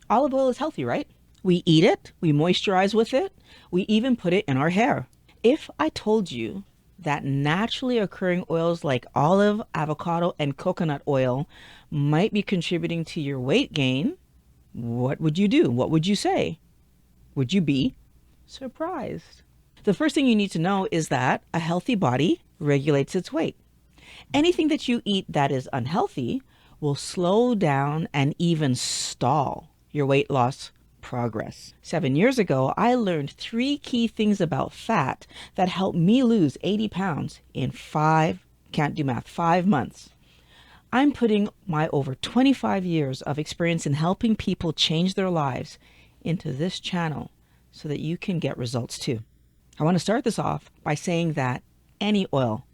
Olive oil is healthy, right? We eat it, we moisturize with it, we even put it in our hair. If I told you that naturally occurring oils like olive, avocado, and coconut oil might be contributing to your weight gain, what would you do? What would you say? Would you be surprised? The first thing you need to know is that a healthy body regulates its weight. Anything that you eat that is unhealthy will slow down and even stall your weight loss progress. 7 years ago, I learned 3 key things about fat that helped me lose 80 pounds in 5 months. I'm putting my over 25 years of experience in helping people change their lives into this channel so that you can get results too. I want to start this off by saying that any oil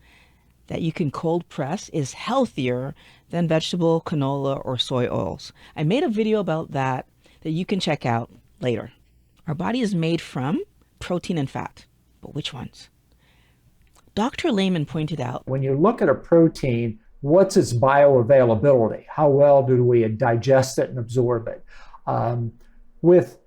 that you can cold press is healthier than vegetable, canola, or soy oils. I made a video about that you can check out later. Our body is made from protein and fat, but which ones? Dr. Lehman pointed out, when you look at a protein, what's its bioavailability? How well do we digest it and absorb it? With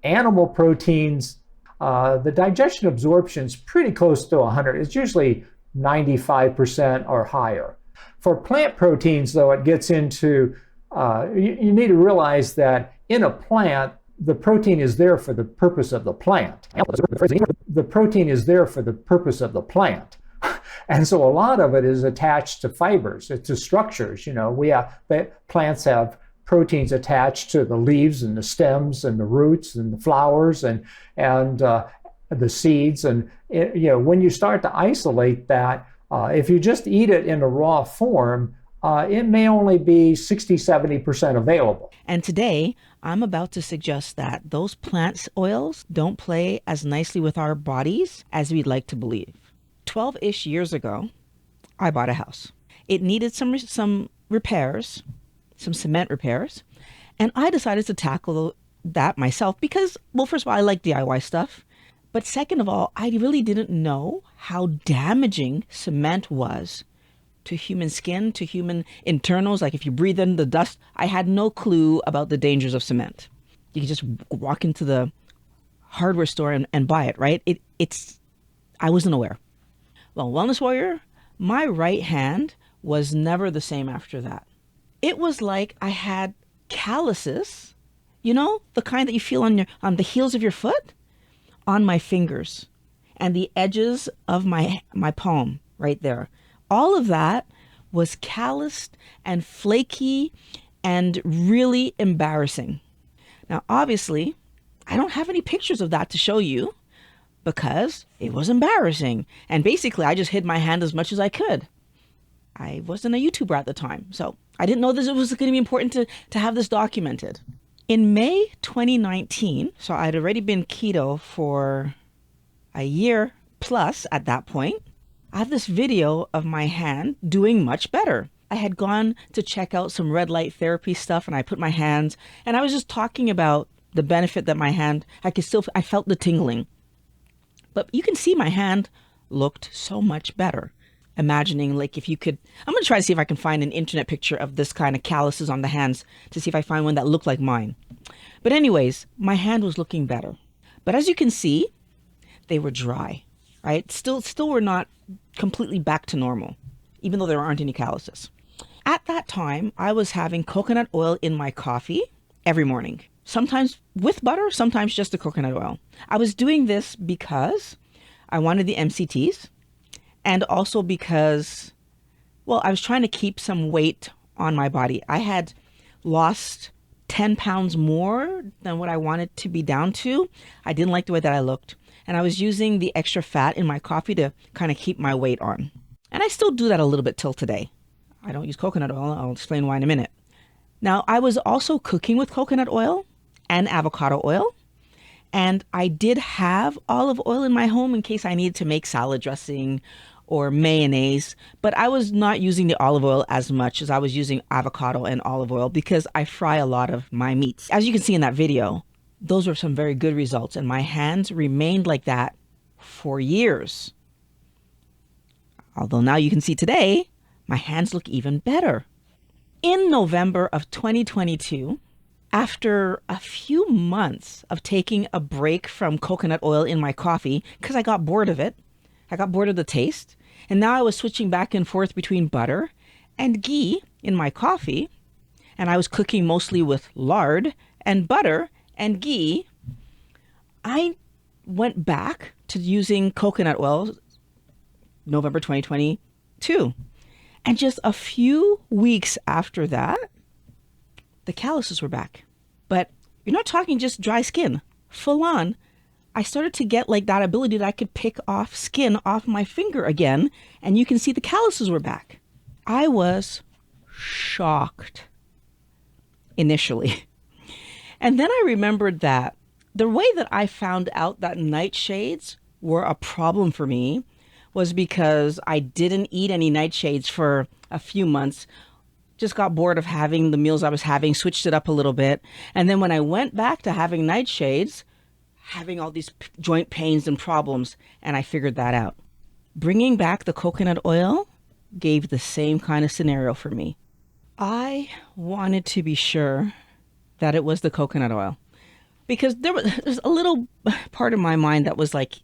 animal proteins, the digestion absorption is pretty close to 100. It's usually 95% or higher. For plant proteins, though, it gets into, you need to realize that in a plant, the protein is there for the purpose of the plant. The protein is there for the purpose of the plant. And so a lot of it is attached to fibers, to structures. Plants have proteins attached to the leaves and the stems and the roots and the flowers and the seeds. And when you start to isolate that, if you just eat it in a raw form, it may only be 60-70% available. And today, I'm about to suggest that those plant oils don't play as nicely with our bodies as we'd like to believe. 12-ish years ago, I bought a house. It needed some repairs, some cement repairs, and I decided to tackle that myself because, well, first of all, I like DIY stuff. But second of all, I really didn't know how damaging cement was to human skin, to human internals. Like if you breathe in the dust, I had no clue about the dangers of cement. You could just walk into the hardware store and buy it, right? I wasn't aware. Well, Wellness Warrior, my right hand was never the same after that. It was like I had calluses, the kind that you feel on the heels of your foot, on my fingers and the edges of my palm right there. All of that was calloused and flaky and really embarrassing. Now, obviously, I don't have any pictures of that to show you because it was embarrassing. And basically, I just hid my hand as much as I could. I wasn't a YouTuber at the time, so I didn't know this was going to be important to have this documented. In May 2019, so I'd already been keto for a year plus at that point, I have this video of my hand doing much better. I had gone to check out some red light therapy stuff and I put my hands and I was just talking about the benefit that my hand, I felt the tingling. But you can see my hand looked so much better. Imagining like if you could, I'm going to try to see if I can find an internet picture of this kind of calluses on the hands to see if I find one that looked like mine. But anyways, my hand was looking better. But as you can see, they were dry, right? Still were not completely back to normal, even though there aren't any calluses. At that time, I was having coconut oil in my coffee every morning, sometimes with butter, sometimes just the coconut oil. I was doing this because I wanted the MCTs and also because, well, I was trying to keep some weight on my body. I had lost 10 pounds more than what I wanted to be down to. I didn't like the way that I looked. And I was using the extra fat in my coffee to kind of keep my weight on. And I still do that a little bit till today. I don't use coconut oil. I'll explain why in a minute. Now, I was also cooking with coconut oil and avocado oil. And I did have olive oil in my home in case I needed to make salad dressing or mayonnaise. But I was not using the olive oil as much as I was using avocado and olive oil because I fry a lot of my meats. As you can see in that video, those were some very good results. And my hands remained like that for years. Although now you can see today, my hands look even better. In November of 2022, After a few months of taking a break from coconut oil in my coffee, because I got bored of it, I got bored of the taste, and now I was switching back and forth between butter and ghee in my coffee, and I was cooking mostly with lard and butter and ghee, I went back to using coconut oil November 2022. And just a few weeks after that, the calluses were back. But you're not talking just dry skin, full on. I started to get like that ability that I could pick off skin off my finger again, and you can see the calluses were back. I was shocked initially. And then I remembered that the way that I found out that nightshades were a problem for me was because I didn't eat any nightshades for a few months. Just got bored of having the meals I was having, switched it up a little bit. And then when I went back to having nightshades, having all these joint pains and problems, and I figured that out. Bringing back the coconut oil gave the same kind of scenario for me. I wanted to be sure that it was the coconut oil because there's a little part of my mind that was like,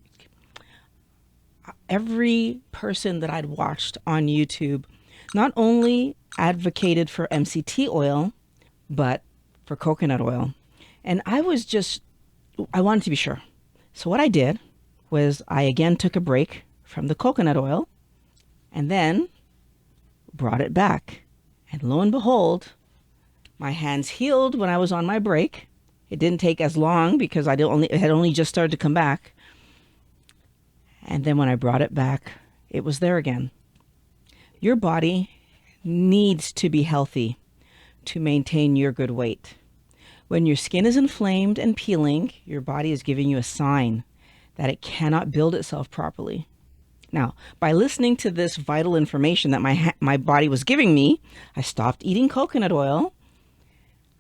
every person that I'd watched on YouTube not only advocated for MCT oil, but for coconut oil. And I wanted to be sure. So what I did was I again took a break from the coconut oil and then brought it back. And lo and behold, my hands healed when I was on my break. It didn't take as long because it had only just started to come back. And then when I brought it back, it was there again. Your body needs to be healthy to maintain your good weight. When your skin is inflamed and peeling, your body is giving you a sign that it cannot build itself properly. Now, by listening to this vital information that my body was giving me, I stopped eating coconut oil.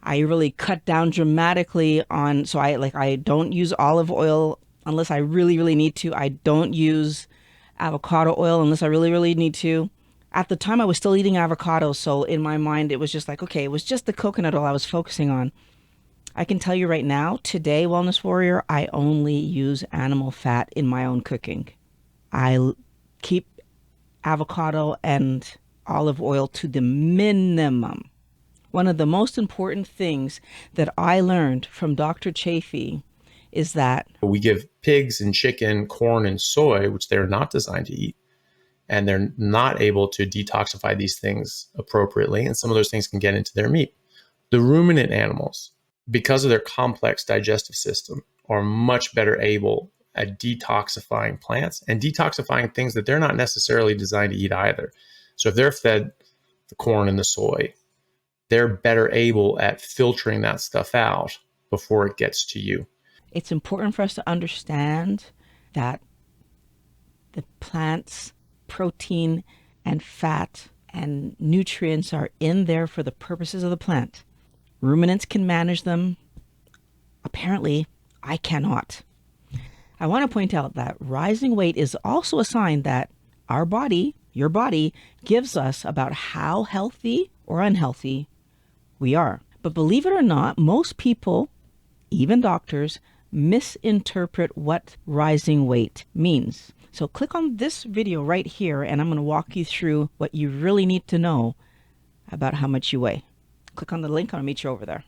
I really cut down dramatically so I don't use olive oil unless I really, really need to. I don't use avocado oil unless I really, really need to. At the time, I was still eating avocado, so in my mind, it was just like, okay, it was just the coconut oil I was focusing on. I can tell you right now, today, Wellness Warrior, I only use animal fat in my own cooking. I keep avocado and olive oil to the minimum. One of the most important things that I learned from Dr. Chafee is that we give pigs and chicken corn and soy, which they're not designed to eat, and they're not able to detoxify these things appropriately, and some of those things can get into their meat. The ruminant animals, because of their complex digestive system, are much better able at detoxifying plants and detoxifying things that they're not necessarily designed to eat either. So if they're fed the corn and the soy, they're better able at filtering that stuff out before it gets to you. It's important for us to understand that the plant's protein and fat and nutrients are in there for the purposes of the plant. Ruminants can manage them. Apparently, I cannot. I want to point out that rising weight is also a sign that our body, your body, gives us about how healthy or unhealthy we are. But believe it or not, most people, even doctors, misinterpret what rising weight means. So click on this video right here and I'm going to walk you through what you really need to know about how much you weigh. Click on the link, I'll meet you over there.